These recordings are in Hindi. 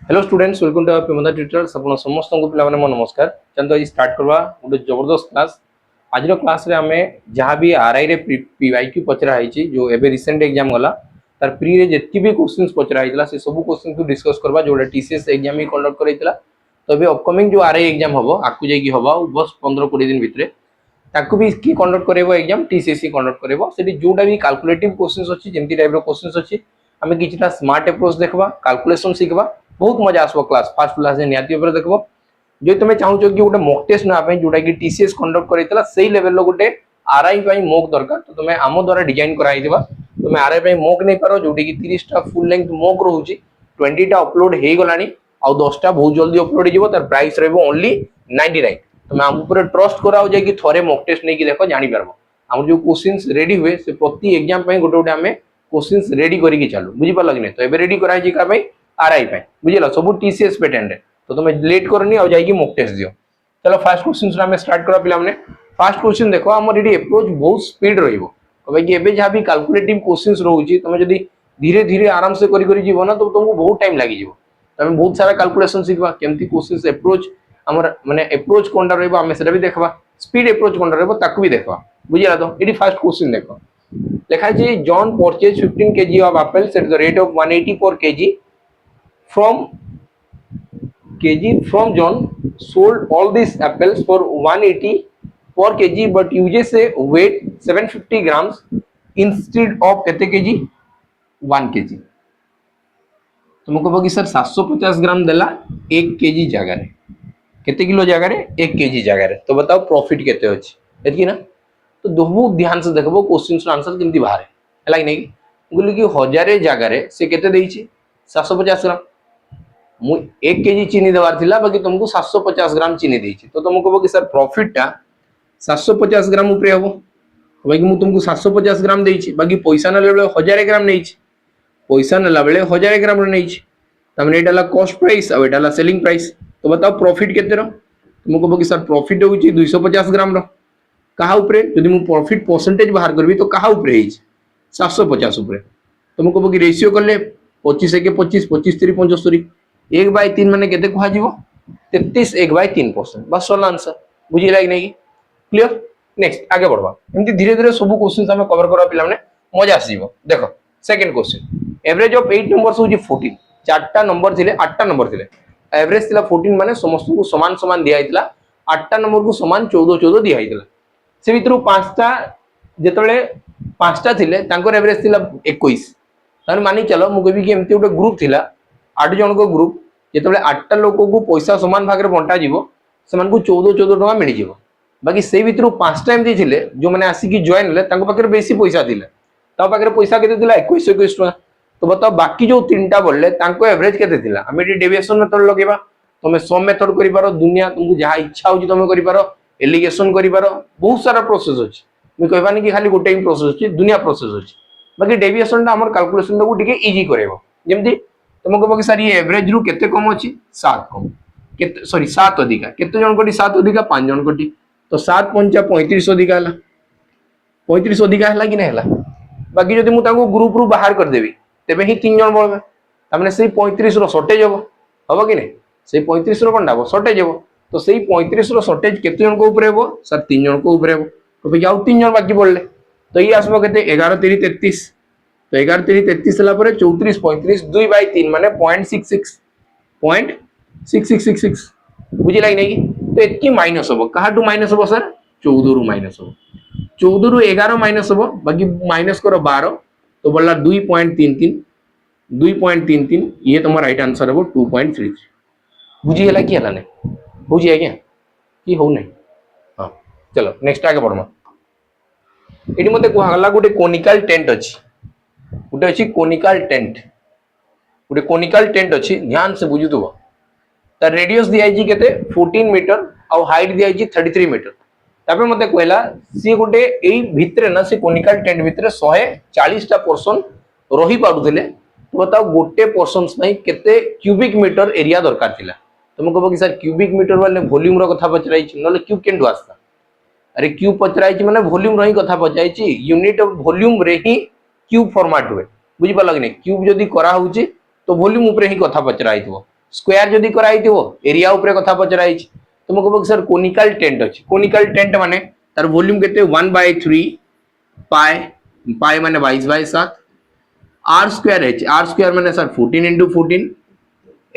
हेलो स्टूडेंट्स, वेलकम टू पेमंदा ट्यूटर्स। आपण समस्त को पिला माने नमस्कार। चंदो आज स्टार्ट करवा गोटे जबरदस्त क्लास। आज रो क्लास रे हमें जहां भी आरआई रे पीवाईक्यू पचरा आइची जो एबे रिसेंट एग्जाम गला तार प्री रे जत्ती भी क्वेश्चंस पचरा आइतला से सब क्वेश्चन को डिस्कस करबा जोडा टीसीएस एग्जाम ही कंडक्ट करैतला। तो एबे अपकमिंग जो आरआई एग्जाम हबो आकु जेकी हबो बस 15-20 दिन भितरे ताकू भी की कंडक्ट करेबो एग्जाम टीसीएस ही कंडक्ट करेबो। सेठी जोडा भी कैलकुलेटिव क्वेश्चंस अछि जेमती टाइप रो क्वेश्चंस अछि हमें किछटा स्मार्ट अप्रोच देखबा, कैलकुलेशन सिखबा, बहुत मजा आसबो। क्लास फर्स्ट क्लास निहाती ऊपर देखबो जो तुम चाहूछ कि गोटे मॉक टेस्ट ना पे जोटा कि टीसीएस कंडक्ट करैतला सेही लेवल रो गोटे आरआई पई मॉक दरकार। तो तुम आम द्वारा डिजाइन कराई दिबा। तुम आरआई पई मॉक नै पारो जोटी कि 30 टा फुल लेंथ मॉक रहउची, 20 टा अपलोड हे गलानी आ 10 टा बहुत जल्दी अपलोड हिजबो। तार प्राइस रहबो ओनली 99। तुम आम ऊपर ट्रस्ट कराओ जे कि थोरे मॉक टेस्ट नै कि देखो जानि पारबो हम जो क्वेश्चंस रेडी हुए से प्रति एग्जाम पई गोटे गोटे हमें क्वेश्चंस रेडी करी कि चालू बुझी पाला कि नै। तो एबे रेडी कराई जे का पई आरआई पई बुझिला सब टीसीएस पैटर्न रे। तो तुम लेट करनी आ जाई कि मॉक टेस्ट दियो। चलो फर्स्ट क्वेश्चन से हमें स्टार्ट करा पिला हमने। फर्स्ट क्वेश्चन देखो हमर रेडी अप्रोच बहुत स्पीड रहइबो भाई कि एबे जहां भी कैलकुलेटिव क्वेश्चंस रहउची तुम जदी धीरे धीरे आराम से करी करी जीवो ना तो तुमको बहुत टाइम लागि जीवो। तमे बहुत सारा कैलकुलेशन सिखबा केमती क्वेश्चंस अप्रोच हमर माने अप्रोच कोनटा रहइबो हमें सेटा भी देखबा, स्पीड अप्रोच कोनटा रहइबो ताकू भी देखबा बुझिला। तो एडी फर्स्ट क्वेश्चन देखो लिखा है John purchase 15 kg of apples at the rate of 180 per kg from John sold all these apples for 180 per kg but uses a weight 750 grams instead of कितने kg 1 kg। तुमको बोगी सर 750 ग्राम देला 1 kg जगह रे कितने किलो जगह रे 1 kg जगह रे। तो बताओ प्रॉफिट केते अछि एतकी ना। तो बहुत ध्यान से देखबो क्वेश्चन रो आंसर केमती बाहर है लाइक नहीं बोली कि 1000 जगह रे से केते देइछि 750 ग्राम। मु 1 kg चीनी देवार थिला बाकी तुमको 750 ग्राम चीनी देइछि। तो तुमको कहबो कि सर प्रॉफिट टा 750 ग्राम ऊपर हबो बाकी मु तुमको 750 ग्राम देइछि बाकी पैसा नले बेले 1000 ग्राम नेइछि। पैसा नला बेले 1000 ग्राम रे नेइछि तमने एटाला कॉस्ट प्राइस आ एटाला सेलिंग प्राइस। तो बताओ प्रॉफिट केते रो। तुमको कहबो कि सर प्रॉफिट होउछि 250 ग्राम रो कहा ऊपर यदि मु प्रॉफिट परसेंटेज बाहर करबी तो कहा ऊपर हेइछि 750 ऊपर। तुमको कहबो कि रेशियो करले 25 1 25 25 3 75 1/3 माने केते कहा जीवो 33 1/3% बस सॉल्व आंसर बुझिला कि नहीं क्लियर। नेक्स्ट आगे बढ़वा एमती धीरे धीरे सब क्वेश्चंस हमें कवर करा पिला माने मजा आसीबो। देखो second question average of 8 numbers होजी 14 चारटा नंबर थिले 8टा नंबर थिले एवरेज थिला 14 माने समस्त को समान समान दिया हितला 8टा नंबर को समान 14 14 दिया हितला से भितरु पांचटा जेतले पांचटा थिले तांकर एवरेज थिला 21 तार मानी चलो मु कहबी कि एमती गोटे ग्रुप थिला 8 जन को ग्रुप जेतले 8टा लोक को पैसा समान भाग रे बंटा जीवो समान को 14 14 टका मिली जीवो बाकी से भितरु पांचटा एमती थिले जो माने आसी कि जॉइन ले तांको पाकर बेसी पैसा दिले ता पाकर पैसा केते दिला 21 21 टका। तो बताओ बाकी जो तीनटा बोलले तांको एवरेज केते दिला हम एटी डेविएशन मेथड लगेबा। तुम सम मेथड करि पारो दुनिया तुमको जहा इच्छा होजी तुम करि पारो एलिगेशन करि पारो बहुत सारा प्रोसेस अछि मैं कहबानी कि खाली गोटे ही प्रोसेस अछि दुनिया प्रोसेस अछि बाकी डेविएशन ता हमर कैलकुलेशन को ठीक इजी करेबो। जेमती तुमको कहबो कि सर ये एवरेज रु केते कम अछि 7 कम केते सॉरी 7 अधिका केते जन कोटी 7 अधिका 5 जन कोटी। तो 7 पंचा 35 अधिका हला 35 अधिका हला कि नै हला बाकी जदि मु ताको ग्रुप रु बाहर कर देबी तेबे ही 3 जन बोलबे तामने सेही 35 रो शॉर्टेज हबो कि नै सेही 35 रो कोनडा हबो शॉर्टेज हबो। तो सेही 35 रो शॉर्टेज केते जन को ऊपर हबो सर 3 जन को ऊपर हबो। तो भाई आउ 3 जन बाकी बोलले तो ये आसबो केते 11 3 33 तो 11 3 33 हला परे 34 35 2/3 माने 0.66 बुझिला कि नै। तो एतकी माइनस हबो कहा टू माइनस हबो सर 14 रु माइनस हबो 14 रु 11 माइनस हबो बाकी माइनस करो 12 तो बोलला 2.33 ये तुम्हारा राइट आंसर हबो 2.33 बुझी हला कि हला नै बुझी आज्ञा कि हो नै। हां चलो नेक्स्ट आगे बढ़मा एटी मते कहला गोटे कोनिकल टेंट अछि गोटे अछि कोनिकल टेंट अछि ध्यान से बुझुतबो ता रेडियस दिया जी केते 14 मीटर और हाइट दिया जी 33 मीटर तापर मते कहला सी गोटे एई भितरे ना से कोनिकल टेंट भितरे 140 टा पर्सन रही पाडुथिले। तो बताओ गोटे पर्सन्स नै केते क्यूबिक मीटर एरिया दरकार थिला। तुम कहबो कि सर क्यूबिक मीटर वाले वॉल्यूम रो कथा पचराई छि नले क्यूब केंडु आस्ता अरे क्यूब पचराई छि माने वॉल्यूम रही कथा पचाई छि यूनिट ऑफ वॉल्यूम रे ही क्यूब फॉर्मेट हुए बुझी पाला कि नै। क्यूब जदी करा होउछि तो वॉल्यूम ऊपर ही कथा पचराई थबो स्क्वायर जदी कराई थिवो एरिया ऊपर कथा पचराई तुमको कहबो सर कोनिकल टेंट अछि कोनिकल टेंट माने तार वॉल्यूम केते 1/3 पाई पाई माने 22/7 r square h r square माने सर 14 × 14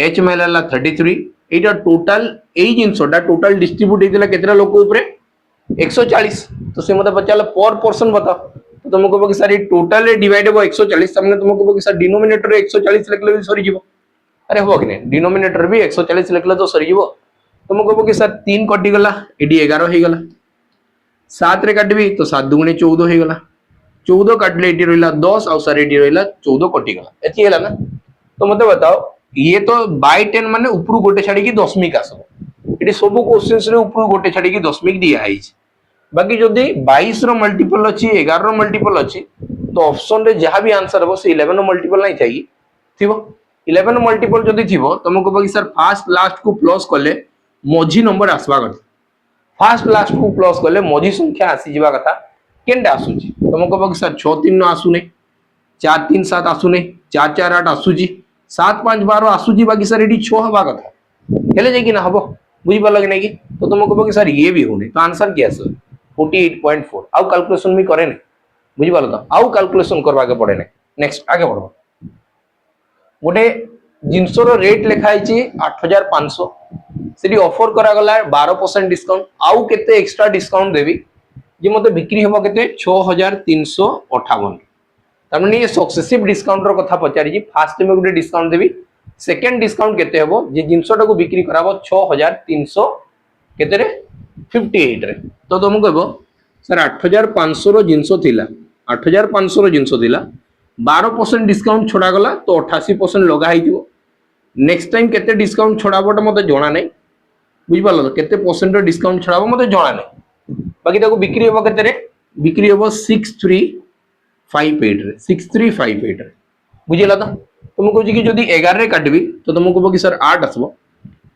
एच माने 33 एटा टोटल एई जिंसोटा टोटल डिस्ट्रीब्यूट हेतिला केतरा लोक ऊपर 140 तो से मते पचाला पर पर्सन बताओ तो तुमको कहबो कि सर ये टोटल रे डिवाइड हो 140 सामने तुमको कहबो कि सर डिनोमिनेटर 140 लिखले भी सरी जीवो अरे हो कि नहीं डिनोमिनेटर भी 140 लिखले तो सरी जीवो तुमको कहबो कि सर 3 कटि गला एडी 11 हे गला 7 रे काटबी तो 7 दुगुणे 14 हे गला 14 काटले एडी रहिला 10 और सर एडी रहिला 14 कटि गला एती हैला ना तो मते बताओ ये तो बाय 10 माने ऊपर गोटे छाडी की दशमिक आसबो एडी सब क्वेश्चंस रे ऊपर गोटे छाडी की दशमिक दिया आइछ बाकी जदी 22 रो मल्टीपल अछि 11 रो मल्टीपल अछि तो ऑप्शन रे जहां भी आंसर हो से 11 रो मल्टीपल नहीं चाहिए थिबो 11 रो मल्टीपल जदी थिबो तुमको कहबो कि सर फर्स्ट लास्ट को प्लस करले मझी नंबर आसबा कथा फर्स्ट लास्ट को प्लस करले मझी संख्या आसी जीवा कथा केनटा आसुची तुमको कहबो कि सर 6 3 न आसुने 4 3 7 आसुने 4 4 8 आसुची 7 5 12 आसुची बाकी सर एडी 6 हबा कथा हेले जे कि ना हबो बुझी पालो कि नहीं कि तो तुमको कहबो कि सर ये भी होने तो आंसर क्या सर 48.4 आउ कैलकुलेशन भी करे ने बुझी पालो तो आउ कैलकुलेशन करवा के पड़े ने नेक्स्ट आगे बढ़ो गोटे जिनसर रेट लिखाई 8500 सेठी ऑफर करा गला 12% डिस्काउंट आउ केते एक्स्ट्रा डिस्काउंट देबी जे मते बिक्री होबो केते 6358 तार माने ये सक्सेसिव डिस्काउंट रो कथा पचारी जी फर्स्ट में गोटे डिस्काउंट देबी सेकंड डिस्काउंट केते हेबो जे जिनसटा को बिक्री कराबो 6300 केते रे 58 रे तो तुम कहबो सर 8500 रो जिंसो थिला 8500 रो जिंसो थिला 12% डिस्काउंट छोड़ा गला तो 88% लगा हिथिबो नेक्स्ट टाइम केते डिस्काउंट छोड़ाबोटा मते जणा नै बुझि पालो केते परसेंट रो डिस्काउंट छोड़ाबो मते जणा नै बाकी ताको बिक्री होबो केते रे बिक्री होबो 6358 रे 6358 रे बुझिला तो तुम कहू कि जदी 11 रे काटबी तो तुम कहबो कि सर 8 आसबो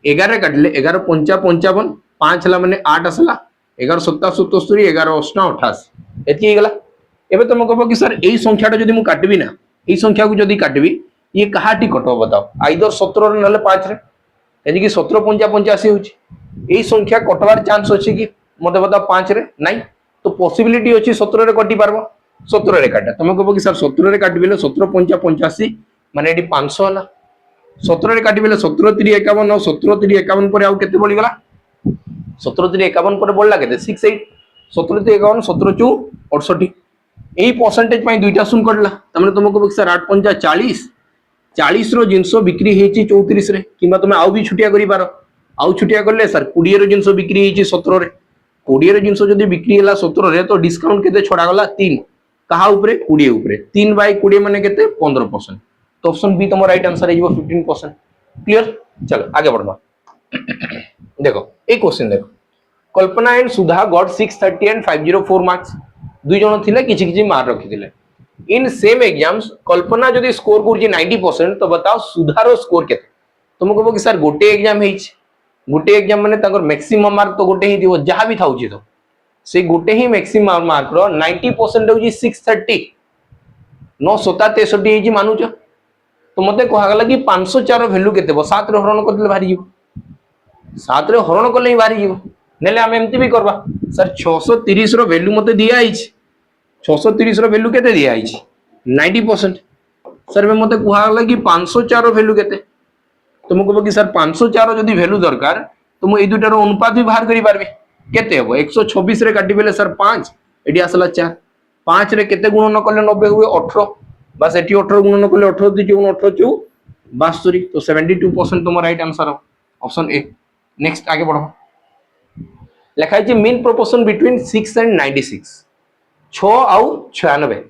11 रे काटले 11 5 55 5 हला माने 8 आसला 11 7 77 11 8 88 एति हे गला एबे तुम कहबो कि सर एई संख्याटा जदी मु काटबी ना एई संख्या को जदी काटबी ये कहाटी कटो बताओ आइदर 17 रे नले 5 रे यदि कि 17 5 85 होची एई संख्या कटवार चांस अछि कि मते बताओ 5 रे नहीं तो पॉसिबिलिटी अछि 17 रे कटि पारबो 17 रे काटा तुम कहबो कि सर 17 रे काटबिले 17 5 85 माने एडी 500 हला 17 रे काटबिले 17 3 51 और 17 3 51 पर आउ केते बळी गला 17 3 51 पर बळला केते 68 17 3 51 17 2 68 एई परसेंटेज पई दुईटा सुन करला तमने तुमको कहबो कि सर 8 5 40 40 रो जिंसो बिक्री हेची 34 रे किबा तुमे आउ भी छुटिया करि पारो आउ छुटिया करले सर 20 रो जिंसो बिक्री हेची 17 रे 20 रो जिंसो जदी बिक्री हला 17 रे तो डिस्काउंट केते छोड़ा गला 3 कहा ऊपरे 20 ऊपरे 3/20 माने केते 15% तो ऑप्शन बी तुम राइट आंसर हेजिबो 15% क्लियर चलो आगे बढ़बा देखो ए क्वेश्चन देखो Kalpana and Sudha got 630 and 504 marks दुई जण थिले किछि किछि मार्क रखिथिले इन सेम एग्जाम्स कल्पना जदी स्कोर करछि 90% तो बताओ सुधा रो स्कोर केते तुम कहबो कि सर गोटे एग्जाम हेछि गोटे एग्जाम माने ताकर मैक्सिमम मार्क तो गोटे ही दिबो जहां भी थाउछि तो से गोटे ही मैक्सिमम मार्क रो 90% होछि 630 967 हेछि मानुछ तो मते कहा गला कि 504 वैल्यू केते बो 7 रे हरण करले भारी जीवो 7 रे हरण करले ही भारी जीवो नेले हम एमती भी करबा सर 630 रो वैल्यू मते दिया आइछि 630 रो वैल्यू केते दिया आइछि 90% सर में मते कहा गला कि 504 रो वैल्यू केते तुम कहबो कि सर 504 जदी वैल्यू दरकार तो मु ए दुटा रो अनुपात भी बाहर करि पारबे केते हेबो 126 रे काटि बेले सर 5 एडी आसला 4 5 रे केते गुणन करले 90 हुए 18 बस एटी 18 गुणन करले 18 दी 18 चौ 62 तो 72% तुम right answer option A next आगे बढ़ो लिखा है मीन प्रोपोर्शन बिटवीन 6 एंड 96 6 आउ 96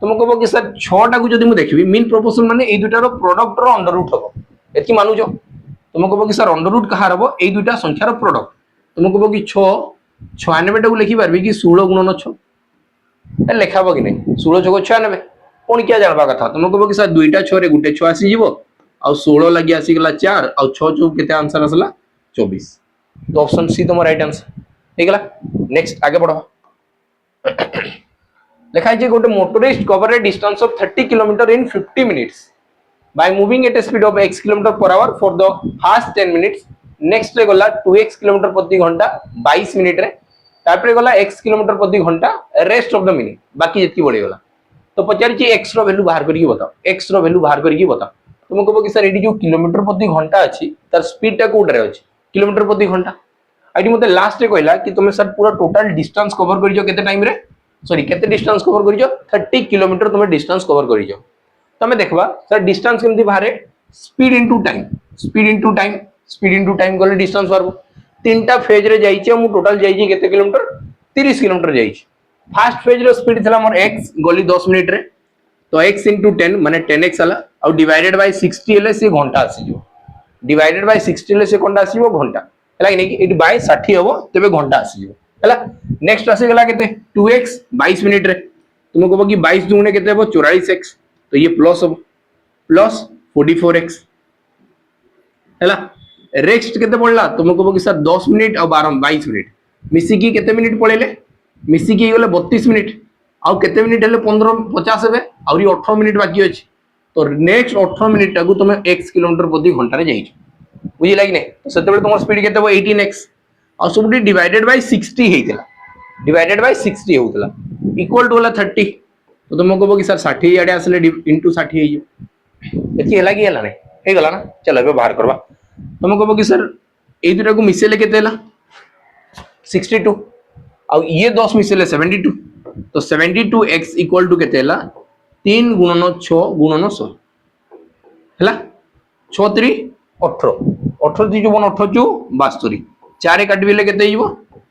तुम कहबो कि सर 6 टा को जदी मु देखबी मीन प्रोपोर्शन माने ए दुटा रो प्रोडक्ट रो अंडर रूट हबो एति मानु जो तुम कहबो कि सर अंडर रूट कहार हबो ए दुटा संख्या रो प्रोडक्ट तुम कहबो कि 6 96 टा को लिखि पारबी कि 16 गुणन 6 ए लेखाबो कि नहीं 16 6 96 कोन क्या जानबा कथा तुम कहबो कि सर दुईटा 6 रे गुटे 6 आसी जीवो आ 16 लागि आसी गला 4 आ 6 6 केते आंसर आसला 24 तो ऑप्शन सी तुम राइट आंसर ठीक है नेक्स्ट आगे बढ़ो लिखा है गोटे motorist cover A distance of 30 kilometre in 50 minutes by moving at a speed of x km per hour for the first 10 minutes. Next रे गला 2x किलोमीटर प्रति घंटा 22 मिनिट रे, तापरे गला x किलोमीटर प्रति घंटा रेस्ट ऑफ द मिनिट बाकी जति बढ़ी गला। तो पचारि छी x रो वैल्यू बाहर करिके बताओ, x रो वैल्यू बाहर करिके बताओ। तुम कहबो कि सर एडी जो किलोमीटर प्रति घंटा अछि तार स्पीड टा कोडरे अछि किलोमीटर प्रति घंटा। आइडी मते लास्ट रे कहला कि तुम सर पूरा टोटल डिस्टेंस कवर करिजो केते टाइम रे, सॉरी केते डिस्टेंस कवर करिजो 30 किलोमीटर तुम डिस्टेंस कवर करिजो। तमे देखबा सर डिस्टेंस केमती बाहरे speed into time, speed into time, speed into time गले डिस्टेंस बाहरबो। तीनटा फेज रे जाईचे मु टोटल जाईची केते किलोमीटर 30 किलोमीटर जाईची। फर्स्ट फेज रे स्पीड थला मोर x गली 10 मिनिट रे, तो x * 10 माने 10x आला और डिवाइडेड बाय 60 हेले से घंटा आसी जो, डिवाइडेड बाय 60 हेले से कोनटा आसीबो घंटा हला कि नै इट बाय 60 हबो तबे घंटा आसी जो हला। नेक्स्ट आसी गेला केते 2x 22 मिनिट रे, तुम कहबो कि 22 दुने केते हबो 44x, तो ये प्लस हबो प्लस 44x हला। नेक्स्ट केते पड़ला तुम कहबो कि सर 10 मिनिट और 22 मिनिट मिसी की केते मिनिट पळेले, मिसी की गले 32 मिनिट आउ केते मिनिट हेले 15 50 हेबे आउरी 18 मिनिट बाकी अछि। तो नेक्स्ट 18 मिनिट टाकू तुम x किलोमीटर प्रति घंटा रे जाइछ, बुझिला कि नै। तो सेते बेले तुम स्पीड केते हो 18x और सबटी डिवाइडेड बाय 60 हेतिला, डिवाइडेड बाय 60 होतला इक्वल टू होला 30। तो तुम कहबो कि सर 60 याडे आसले इनटू 60 हे जो एति हला कि हला नै हे गला ना। चलो एबे बाहर करबा। तुम कहबो कि सर ए दुटा को मिसेले केते हला 62 और ये 10 मिसेले 72, तो 72x इक्वल टू केते हला 3 गुणन 6 गुणन 100 हला। 6 3 18 18 3 बन 18 72 4 काटबिले केते हिबो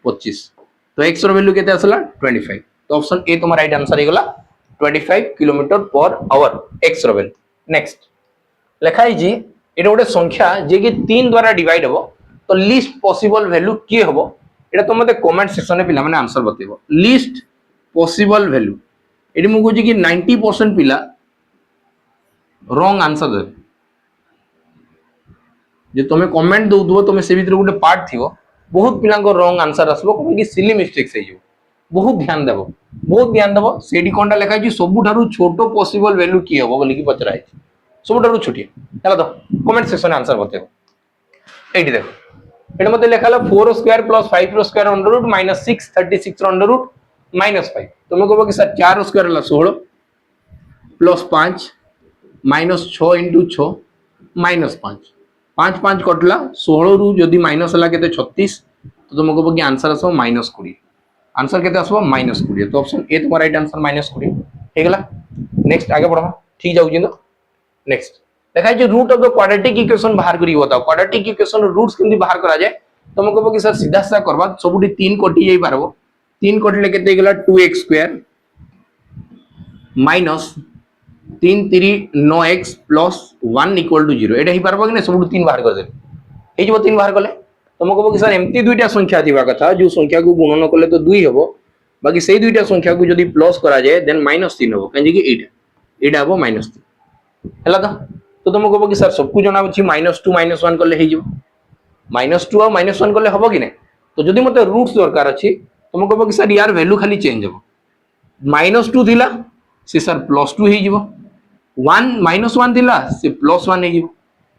25, तो x रो वैल्यू केते आसला 25। तो ऑप्शन ए तुम्हारा राइट आंसर हेगला 25 किलोमीटर पर आवर x रो वैल्यू। नेक्स्ट लिखाई जी एटा गोटे संख्या जे कि 3 द्वारा डिवाइड हबो, तो लीस्ट पॉसिबल वैल्यू की हबो एटा तो मते कमेंट सेक्शन में पिला माने आंसर बतेबो। लीस्ट पॉसिबल वैल्यू एडी मु कहूची कि 90% पिला रॉन्ग आंसर दे। जे तुम कमेंट दउदबो तुम से भीतर गोटे पार्ट थिवो बहुत पिला को रॉन्ग आंसर आसबो कि सिली मिस्टेक्स हे जो, बहुत ध्यान देबो, बहुत ध्यान देबो। सेडी कोनटा लिखा छि सबुठारु छोटो पॉसिबल वैल्यू की हबो बोली कि पचरा है सबुठारु छोटी चला। तो कमेंट सेक्शन आंसर बतेबो। एडी देखो एटा मते लिखाला 4 square plus 5 square under root minus 6 36 under root minus 5। तुम कहबो कि सर 4 स्क्वायर हला 16 प्लस 5 माइनस 6 इंटू 6 माइनस 5 5 5 कटला 16 रु जदी माइनस हला केते 36, तो तुम कहबो कि आंसर आसो माइनस 20। आंसर केते आसो माइनस 20, तो ऑप्शन ए तुम्हारा राइट आंसर माइनस 20 हे गेला। नेक्स्ट आगे बढ़ो ठीक जाउ जिंदो। नेक्स्ट देखा जे root of the quadratic equation बाहर करी बताओ। क्वाड्रेटिक इक्वेशन रूट्स केमती बाहर करा जाए, तुम कहबो कि सर सीधा सीधा करबा सबुठी 3 कटि जाई पारबो। 3 कटिले केते गेला 2x square minus 3 3 9x plus 1 equal to 0 एटा ही पारबो कि नै सबुठी 3 बाहर कर दे हे जबो 3 बाहर कले। तुम कहबो कि सर एमती दुईटा संख्या थिबा कथा जो संख्या को गुणन कले तो 2 हबो, बाकी सेही दुईटा संख्या को जदी प्लस करा जाए देन -3 हबो काहे कि एटा हबो -3 हला। तो तुम कहबो कि सर सब को जना अछि -2 -1 कले हे जबो, -2 और -1 कले हबो कि नै। तो जदी मते रूट्स दरकार अछि तुम कहबो कि सर यार वैल्यू खाली चेंज हबो, -2 थिला से सर +2 हे जबो, 1 -1 थिला से +1 हे जबो,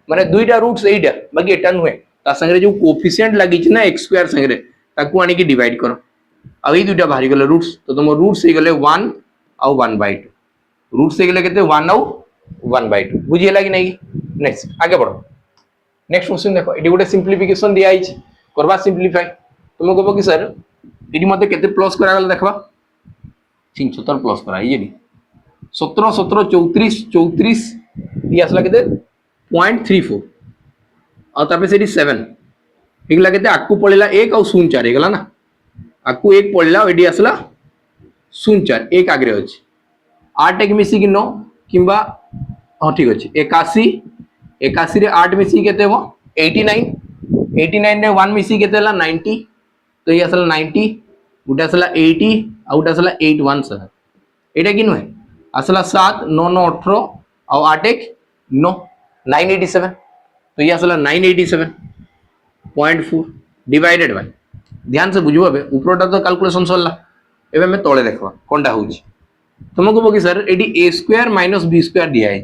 माने दुईटा रूट्स एइटा बाकी एटा नुहे ता संगे जो कोएफिशिएंट लागि छि ना x स्क्वायर संगे ताकू आनी कि डिवाइड करो आ ए दुईटा बाहरी गेले रूट्स। तो तुम रूट्स हे गेले 1 और 1/2, रूट्स हे गेले केते 1 और 1/2 बुझियला कि नै। नेक्स्ट आगे बढ़ो। नेक्स्ट क्वेश्चन देखो एडी गोटे सिंप्लिफिकेशन दिया आइछ करबा सिंप्लीफाई। तुम कहबो कि सर एडी मते केते प्लस करा गेल देखबा 76 प्लस करा ये 17 17 34 34 ये असला केते 0.34 और तापे सेडी 7 हेगला केते आकु पळिला 1 और 04 हेगला ना, आकु 1 पळिला एडी असला 04 1 आगरे अछि 8 1 मिसी कि 9 किबा हां ठीक अछि 81 81 रे 8 मिसी केते हो 89 89 रे 1 मिसी केते हला 90, तो ये असला 90 गुटा असला 80 और गुटा असला 817 एटा कि नय असला 7 9 9 18 और 8 1 9 987, तो ये असला 987.4 डिवाइडेड बाय ध्यान से बुझबो बे ऊपरटा तो कैलकुलेशन सरला एबे में तळे देखबा कोनटा होउची। तुम कहबो कि सर एडी a square minus b square दिया है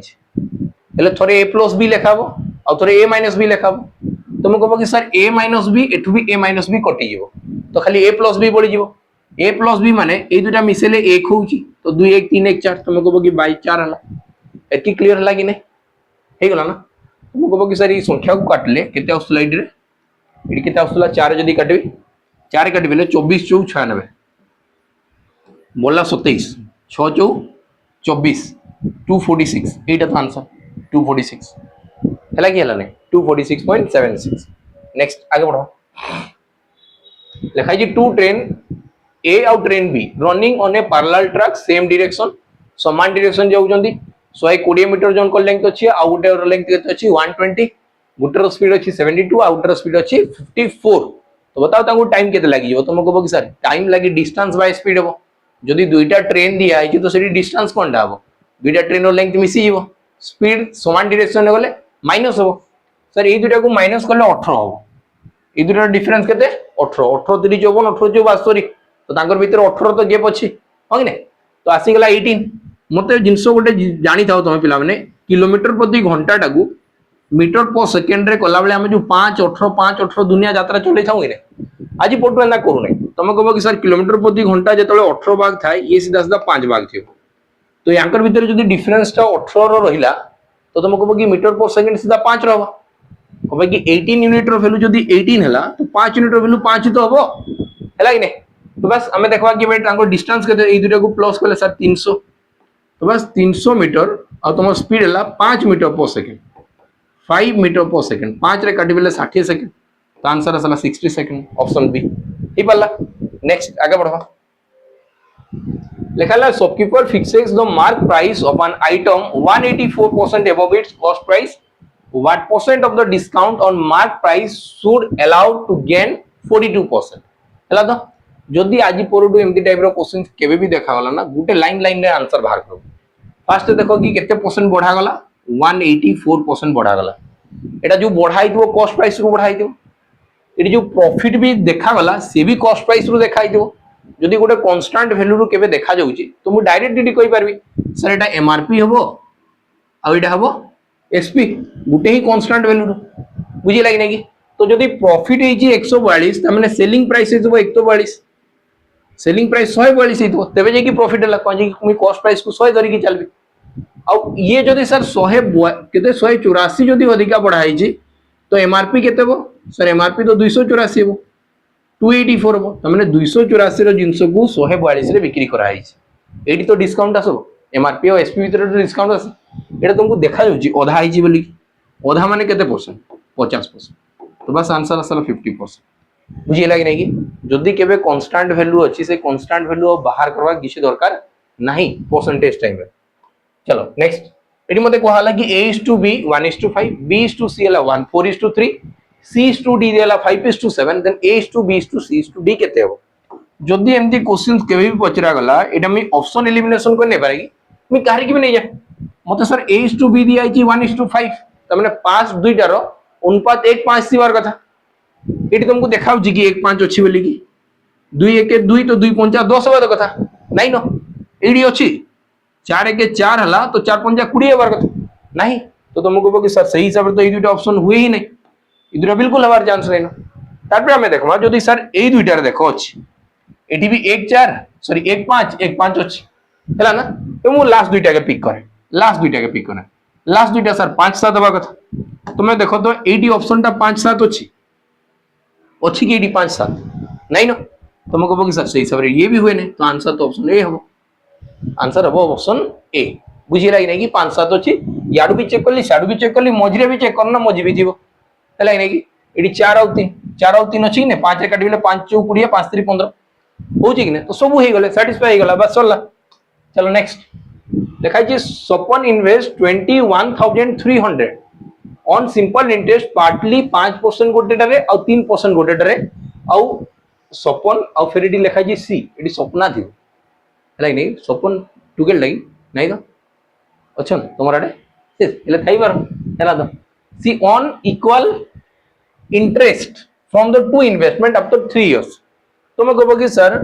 हेले थोड़े ए प्लस बी लिखाबो आ थोड़े ए माइनस बी लिखाबो तुम कहबो कि सर ए माइनस बी एठू भी ए माइनस बी कटि जीवो तो खाली ए प्लस बी बढ़ी जीवो ए प्लस बी माने ए दुटा मिसेले 1 होउची तो 2 1 3 1 4 तुम कहबो कि 4 हला एति क्लियर हला कि नै हे गला ना तुम कहबो कि सर ई संख्या को काटले केते आ स्लाइड रे एडी केते आसला 4 जदी काटबी 4 काटबेले 24 4 96 बोला 27 6 4 24 246 एटा तो आंसर 246 हला कि हला नै 246.76 नेक्स्ट आगे बढ़ो लिखा जी टू ट्रेन ए और train B running on a parallel track same direction समान डायरेक्शन जाउचंदी 120 मीटर जन को लेंथ अछि आ गुटे लेंथ केते अछि 120 गुटर स्पीड अछि 72 आउटर स्पीड अछि 54 तो बताओ ताको टाइम केते लागि जो तुम कहबो कि सर टाइम लागि डिस्टेंस बाय स्पीड हो जदी दुईटा ट्रेन दिया आइछि तो सेठी डिस्टेंस कोनटा हो दुईटा ट्रेन रो लेंथ मिसी जीवो स्पीड समान डायरेक्शन गले माइनस हो सर ए दुईटा को माइनस करले 18 हो ए दुईटा डिफरेंस केते 18 18 3 54 18 54 सॉरी तो तांकर भीतर 18 तो गैप अछि हो कि नै तो आसी गला 18 मते जिंसो गोटे जानि थाओ तमे पिला माने किलोमीटर प्रति घंटा टाकू मीटर पर सेकेंड रे कला बेले हम जो 5 18 5 18 दुनिया यात्रा चले थाउ रे आज पोटो एना करू नै तमे कहबो कि सर किलोमीटर प्रति घंटा जेतले 18 भाग थाए ये सीधा सीधा 5 भाग थियो तो यांकर भीतर जदी डिफरेंस ता 18 रो रहिला तो तमे कहबो कि मीटर पर सेकेंड सीधा 5 रहबो कहबो कि 18 यूनिट रो वैल्यू जदी 18 हला तो 5 यूनिट रो वैल्यू 5 तो हबो हला कि नै तो बस हमें देखवा कि बेटा तांको डिस्टेंस केते ए दुटा को प्लस करले सर 300 तो बस 300 मीटर और तुम स्पीड है 5 मीटर पर सेकेंड 5 मीटर पर सेकेंड 5 रे काटी बेले 60 सेकेंड तो आंसर है 60 सेकेंड ऑप्शन बी ही पल्ला नेक्स्ट आगे बढ़वा लिखा है shopkeeper fixes the mark price of an item 184% above its cost price what percent of the discount on mark price should allowed to gain 42% हला तो जदि आज परडू एमती टाइप रो क्वेश्चन केबे भी देखा गला ना गुटे लाइन लाइन रे आंसर बाहर करो फर्स्ट देखो कि केते परसेंट बढ़ा गला 184% बढ़ा गला एटा जो बढ़ाई दियो कॉस्ट प्राइस रो बढ़ाई दियो एटी जो प्रॉफिट भी देखा गला से भी कॉस्ट प्राइस रो देखाई दियो जदि गोटे कांस्टेंट वैल्यू रो केबे देखा जाउची तो मु डायरेक्ट डिडी कहि परबी सर एटा एमआरपी हबो आ एटा हबो एसपी गुटे ही कांस्टेंट वैल्यू रो बुझी लागि नै कि तो जदि प्रॉफिट हेची 142 त माने सेलिंग प्राइस हेजबो 142 सेलिंग प्राइस 142 हितो तबे जे कि प्रॉफिट हला कोन जे कि कॉस्ट प्राइस को 100 धरि कि चलबी आ ये जदि सर 100 केते 184 जदि अधिका बढ़ाई छी तो एमआरपी केते बो सर एमआरपी तो 284 हो 284 हो त माने 284 रो जिंस को 142 रे बिक्री कराई छी एडी तो डिस्काउंट आसो एमआरपी और एसपी भीतर डिस्काउंट आसे एटा तुमको देखा जाउची ओधा आइ छी बोली ओधा माने केते परसेंट 50% तो बस आंसर असला 50% बुझी लागे नै कि जदि केबे कांस्टेंट वैल्यू अछि से कांस्टेंट वैल्यू बाहर करवा किसी दरकार नहीं परसेंटेज टाइम रे चलो नेक्स्ट एटी मते कहला कि a is to b 1 is to 5 b is to c हला 1 4 is to 3 c is to d हला 5 is to 7 then a is to b is to c is to d केते हो जदि एमती क्वेश्चंस केबे भी पचरा गला एटा मी ऑप्शन एलिमिनेशन को नै पारेगी मी काहे कि भी नै जाय मते sir a is to b दिया आइची 1 is to 5 त माने 5 दुईटा रो अनुपात 1 5 दिवार कथा एटी तुमको देखाउ जी कि 1 5 अछि बोली कि 2 1 2 तो 2 5 10 होबा कथा नहीं न एडी अछि 4 1 4 हला तो 4 5 20 होबार कथा नहीं तो तुमको कहबो कि सर सही हिसाब तो ए दुईटा ऑप्शन हुए ही नहीं ए दुईटा बिल्कुल हबार चांस नहीं न तापर हमें देखमा जदि सर ए दुईटा रे देखो अछि एटी भी 1 4 सॉरी 1 5 अछि हला ना तो मु लास्ट दुईटा के पिक करे लास्ट दुईटा के पिक करे लास्ट दुईटा सर 5 7 होबा कथा तुमे देखो तो एडी ऑप्शन टा 5 7 अछि अच्छी की एडी 5 7 नहीं ना तुम कहबो कि सर सही हिसाब रे ये भी हुए नहीं तो आंसर तो ऑप्शन ए हबो आंसर हबो ऑप्शन ए बुझी लागि नहीं कि 5 7 अछि याडू भी चेक करली साडू भी चेक करली मझरे भी चेक करना मझी भी जीवो हला नहीं कि एडी 4 और 3 अछि ने 5 रे काटिबले 5 4 20 5 3 15 होची कि ने तो सब हे गले सैटिस्फाई हे गला बस चलला चलो नेक्स्ट देखा जे Sapan invest 21300 on simple interest partly 5% गोटेटारे और 3% गोटेटारे आउ सपन और फिर एडी लिखा जी सी एडी सपना थी हला नहीं सपन टुगेल लगी नहीं तो अच्छा तुम्हारा डे एले थाई बार हला तो C on equal interest from the two investment up to 3 years तुम कहबो कि सर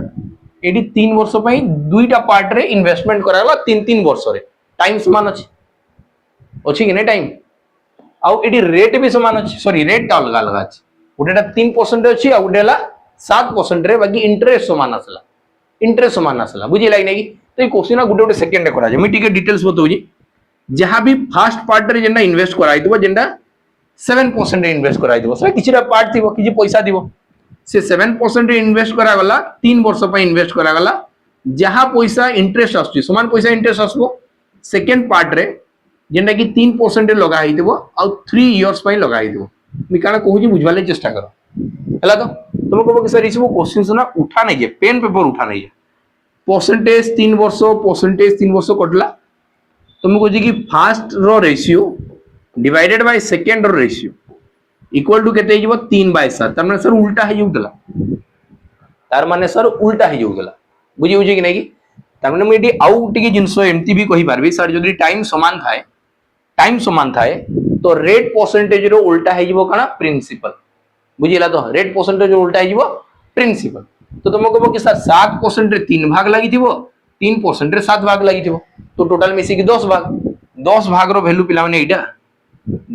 एडी 3 वर्ष पई दुईटा पार्ट रे इन्वेस्टमेंट कराला 3 वर्ष रे टाइम समान अछि अच्छी कि नहीं टाइम आउ एटी रेट भी समान अच्छी सॉरी रेट टा अलग अलग अच्छी गोटेटा 3% अच्छी आ गोटे 7% रे बाकी इंटरेस्ट समान आसला बुझिला कि नहीं तो ये क्वेश्चन गोटे गोटे सेकेंड करा जाए मुझे डिटेल्स बताऊँ जहाँ भी फास्ट पार्ट रे जेनटा इन्वेस्ट कराइथिबो जेनटा 7% इन्वेस्ट कराइथिबो से किछिटा पार्ट थिबो किछि पैसा दिबो से 7% इन्वेस्ट करा गला 3 वर्ष पे इन्वेस्ट करा गला जहाँ पैसा इंटरेस्ट आसुची समान पैसा इंटरेस्ट आसबो सेकेंड पार्ट रे जेनटा कि 3% लगा हिथिबो आ 3 इयर्स पे लगा हिथिबो मी काना कहूची बुझवाले चेष्टा करो हला तो तुम कहबो कि सर इसबो क्वेश्चंस ना उठा नहीं जे पेन पेपर उठा नहीं जे परसेंटेज 3 वर्ष कटला तुम कहूची कि first row ratio divided by second row ratio equal to केते हिजबो 3/7 तार माने सर उल्टा हे जाउतला तार माने सर उल्टा हे जाउतला बुझी बुझी कि नहीं कि तार माने मुई आउ टिके जिंसो एमती भी कहि पारबी सर जदी टाइम समान थाए तो रेट परसेंटेज रो उल्टा हे जिवो काना प्रिंसिपल बुझिला तो रेट परसेंटेज रो उल्टा हे जिवो प्रिंसिपल तो तुम कहबो कि सर 7% रे 3 भाग लागि थिबो 3% रे 7 भाग लागि थिबो तो टोटल मिसी कि 10 भाग रो वैल्यू पिला माने एटा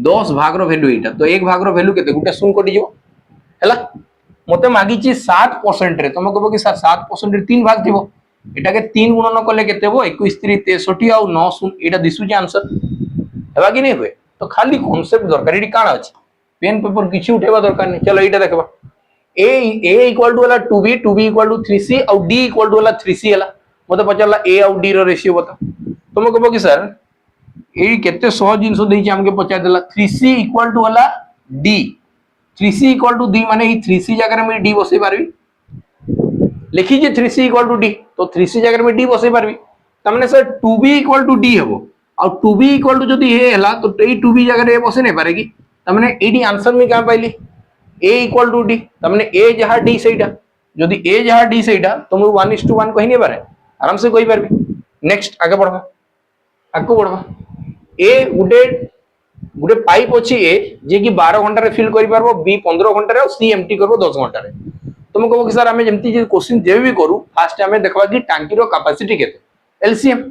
10 भाग रो वैल्यू एटा तो 1 भाग रो वैल्यू केते गुटे शून्य कटि जिवो हैला मते मागी छि 7% रे तुम कहबो कि सर 7% रे 3 भाग थिबो एटा के 3 गुणन कले केते हो 21 3 63 आ 9 शून्य एटा दिसु जे आंसर हेबा कि नहीं हुए तो खाली कांसेप्ट दरकार एटी काना अछि पेन पेपर किछि उठेबा दरकार नहीं चलो एटा देखबा a इक्वल टू वाला 2b इक्वल टू 3c और d इक्वल टू वाला 3c हला मते पचला a और d रो रेशियो बता तुम कहबो कि सर ए केते सहज जिंस देई छी हमके पचा देला 3c इक्वल टू वाला d 3c equal to d माने ई 3c जगह रे मैं d बसै पारबी लिखी जे 3c इक्वल टू d तो 3c जगह में d बसै पारबी त माने sir 2b equal to d हेबो और 2b इक्वल टू जदी a हला तो ए 2b जगह रे बसै नै पारेगी त माने एडी आंसर में का पाइली a इक्वल टू d त माने a जहा d सेटा जदी a जहा d सेटा तो मु 1:1 कहि नै पारे आराम से कहि पारबी नेक्स्ट आगे बढ़बा a गुटे पाइप अछि a जे कि 12 घंटा रे फिल करि पारबो b 15 घंटा रे और c एम्प्टी करबो 10 घंटा रे तुम कहबो कि सर हमें जेमती जे क्वेश्चन जे भी करू फास्ट हमें देखबा कि टांकी रो कैपेसिटी केते एलसीएम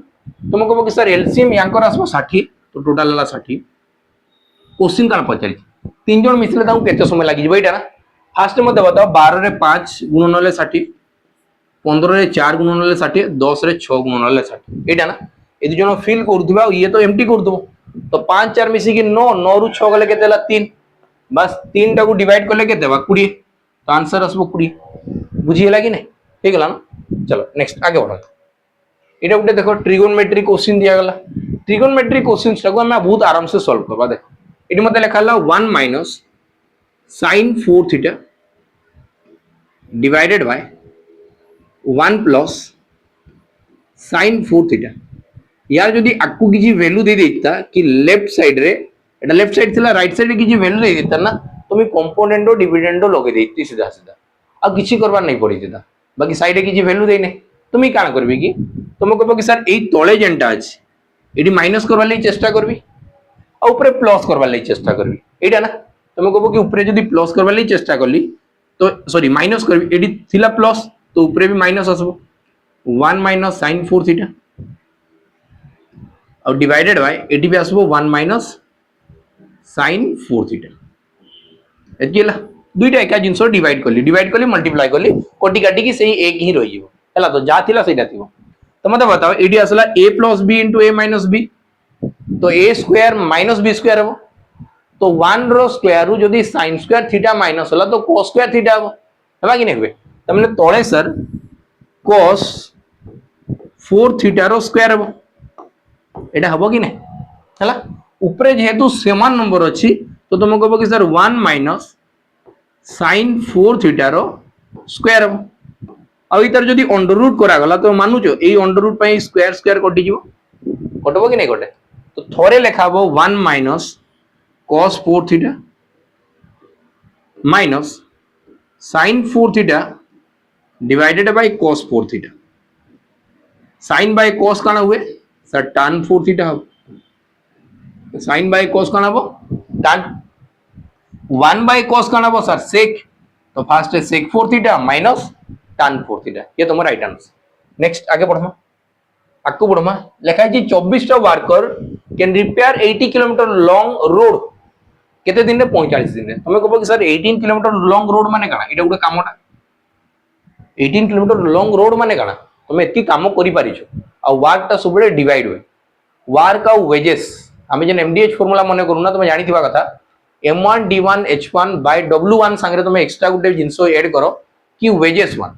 तुम कहबो कि सर एलसीएम यांकर आसबो 60 तो टोटल हला 60 क्वेश्चन कान पचारि तीन जन मिसले ताऊ केते समय लागि जबो एटा ना फास्ट मते बताओ 12 रे 5 गुणन ले 60 15 रे 4 गुणन ले 60 10 रे 6 गुणन ले 60 एटा ना ए जन फिल करथबा ये तो एम्प्टी करथबो तो 5 4 मिसी कि 9 9 रु 6 गले केते ला 3 बस 3 टा को डिवाइड करले केते बा 20 तो आंसर आसबो 20 बुझियला कि नहीं ठीक गला ना चलो नेक्स्ट आगे बढ़ो एटा गुटे देखो ट्रिगोनोमेट्री क्वेश्चन दिया गला ट्रिगोनोमेट्री क्वेश्चंस को हम बहुत आराम से सॉल्व करबा देखो एटी मते लिखाला 1 minus sin 4 theta divided bye 1 plus sin 4 theta यार जदी आकु किछि वैल्यू दे देता कि लेफ्ट साइड रे एटा लेफ्ट साइड थिला राइट साइड रे किछि वैल्यू दे देता ना तुम कंपोनेंट डिविडेंड लगे देती सीधा सीधा आ किछि करबा नहीं पड़ी देता बाकी साइड रे किछि वैल्यू देने तुम काना करबी कि तुम कहबो कि सर एई तळे जेंटा अछि एडी माइनस करबा लई चेष्टा करबी आ ऊपर प्लस करबा लई चेष्टा करबी एटा ना तुम कहबो कि ऊपर जदी प्लस करबा लई चेष्टा करली तो सॉरी माइनस करबी एडी थिला प्लस तो ऊपर भी माइनस आसबो 1 माइनस sin 4 थीटा और डिवाइडेड बाय एटी भी आसबो 1 माइनस sin 4 थीटा एतिला दुईटा एका जिंस डिवाइड कली मल्टीप्लाई कली कोटी काटी की सही एक ही रही जीवो हला तो जा थिला सेटा थिबो तो मते बताओ एडी असला a + b * a - b तो a स्क्वायर - b स्क्वायर हो तो 1 रो स्क्वायर रु जदी sin स्क्वायर थीटा माइनस होला तो cos स्क्वायर थीटा हो हबा कि नै हुए त माने तळे sir cos 4 theta rho square हो एटा हबो कि नै हला ऊपर जेहेतु समान नंबर अछि तो तुम कहबो कि sir 1 minus sin 4 theta rho square हो आ इतर जदी अंडर रूट करा गला तो मानु जो एई अंडर रूट पई स्क्वायर स्क्वायर कटि जिवो कटबो कि नै कटे तो थोरे लेखाबो 1 minus cos 4 theta minus sin 4 theta divided by cos 4 theta sin by cos काना हुए सर tan 4 थीटा हो sin बाय cos काना हो tan 1 बाय cos काना हो सर sec तो फर्स्ट है sec 4 theta minus tan 4 theta ये तुम्हारा राइट आंसर नेक्स्ट आगे बढ़ो आकु बढ़मा लिखा है 24 worker can repair 80 kilometre long road केते दिन रे 45 दिन रे तुम कहबो कि सर 18 किलोमीटर लॉन्ग रोड माने काना एटा गुटे कामटा 18 किलोमीटर लॉन्ग रोड माने काना तुम एति काम करि पारिछो आ वर्क ता सबले डिवाइड होय वर्क आ वेजेस आमे जन एमडीएच फार्मूला माने करूना तुम जानि थिबा कथा m1 d1 h1 bye w1 संगे तुम एक्स्ट्रा गुटे जिंसो ऐड करो कि वेजेस 1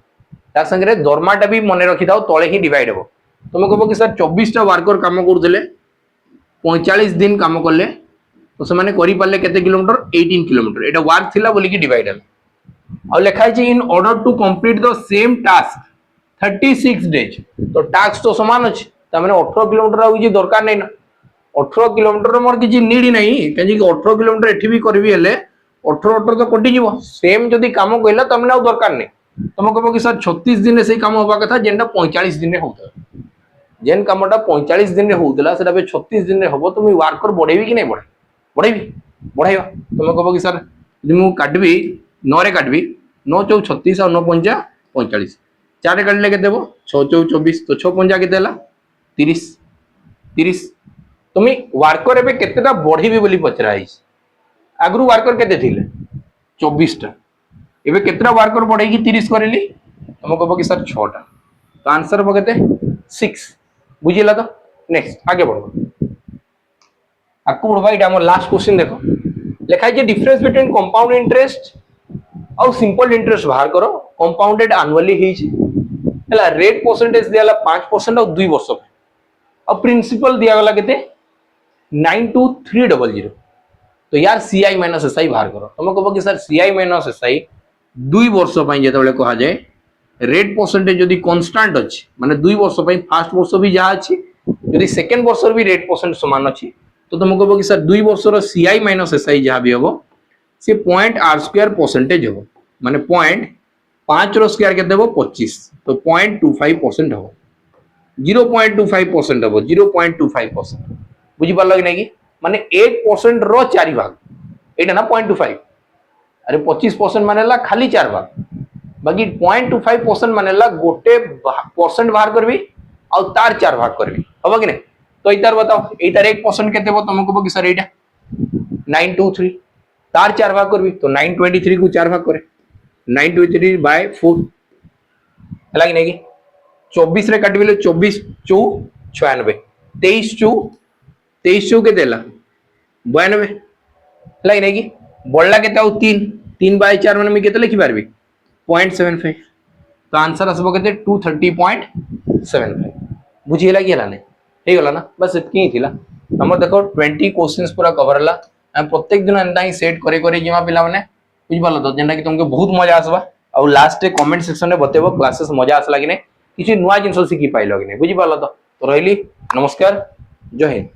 तार संगे दरमाटा भी मने रखि दाओ तळे ही डिवाइड हो तुम कहबो कि सर 24 टा वर्कर काम करथले 45 दिन काम करले तो से माने करि पाले केते किलोमीटर 18 किलोमीटर एटा वर्क थिला बोली कि डिवाइड हल और लिखा है in order to complete the same task 36 days तो टास्क तो समान अछि त माने 18 किलोमीटर आ कि दरकार नै ना 18 किलोमीटर मोर किछि नीड नै कहि कि 18 किलोमीटर एठी भी करबी हेले 18 18 तो कटि जीवो सेम जदी काम कइला त माने आ दरकार नै तुम कहबो कि सर 36 दिन रे से काम होबा कथा जेंडा 45 दिन रे होता जेन कामटा 45 दिन रे होउतला सेटा बे 36 दिन रे होबो तुम वर्कर बढ़ेबी कि नै बढ़ेबी बढ़ाइबा तुम कहबो कि सर जदि मु काटबी 9 रे काटबी 9 चौ 36 और 9 पंजा 45 4 रे काटले के देबो 6 चौ 24 तो 6 पंजा के देला 30 30 तुम वर्कर एबे केतेटा बढ़ेबी बोली पचराई आगरु वर्कर केते थिले 24 टा एबे केतेटा वर्कर बढ़ाई कि 30 करली तुम कहबो कि सर 6 टा तो आंसर हो केते 6 बुझिला तो नेक्स्ट आगे बढ़ो आपको बढ़वा इटा हमर लास्ट क्वेश्चन देखो लिखा है डिफरेंस बिटवीन कंपाउंड इंटरेस्ट और सिंपल इंटरेस्ट बाहर करो कंपाउंडेड एनुअली हिची हला रेट परसेंटेज दियाला 5% और 2 वर्ष पे और प्रिंसिपल दिया गला केते 92300 तो यार सीआई माइनस एसआई बाहर करो तुम कहबो कि सर सीआई माइनस एसआई 2 वर्ष पई जेतेबेले कहा जाय रेट परसेंटेज जदी कांस्टेंट अछि माने 2 वर्ष पई फर्स्ट वर्ष भी जा अछि जदी सेकंड वर्ष भी रेट परसेंट समान अछि तो तुम कहबो कि सर 2 वर्ष रो सीआई माइनस एसआई जहा भी हबो से पॉइंट आर स्क्वायर परसेंटेज हबो माने पॉइंट 5 रो स्क्वायर के देबो 25 तो 0.25% हबो 0.25% हबो 0.25% बुझी पारलो कि नै कि माने 8% रो 4 भाग एटा ना 0.25 अरे 25% मानेला खाली 4 भाग बाकी 0.25% मानेला गोटे परसेंट बाहर करबी और तार 4 भाग करबी हबो कि नै तो इतार बताओ इतार 1% केते हो तुमको कहबो कि सर एटा 923 तार 4 भाग करबी तो 923 को 4 भाग करे 923 बाय 4 हला कि नै कि 24 रे काटबिले 24 चौ 96 23 चौ के देला 92 हला कि नै कि बळला केते आउ 3 बाय 4 माने मी केते लिखि पारबी 0.75 तो आंसर आसबो केते 230.75 बुझिला कि हला नै हे गला ना बस इतकी ही थिला हमर देखो 20 क्वेश्चंस पूरा कवर हला हम प्रत्येक दिन एंदा ही सेट करे करे जिमा पिला माने बुझ पालो तो जेंडा कि तुमके बहुत मजा आसबा और लास्ट कमेंट सेक्शन में बतेबो क्लासेस मजा आसला कि नै किछि नुवा जिंस सिखि पाइलो कि नै बुझि पालो तो रहली नमस्कार जय हिंद।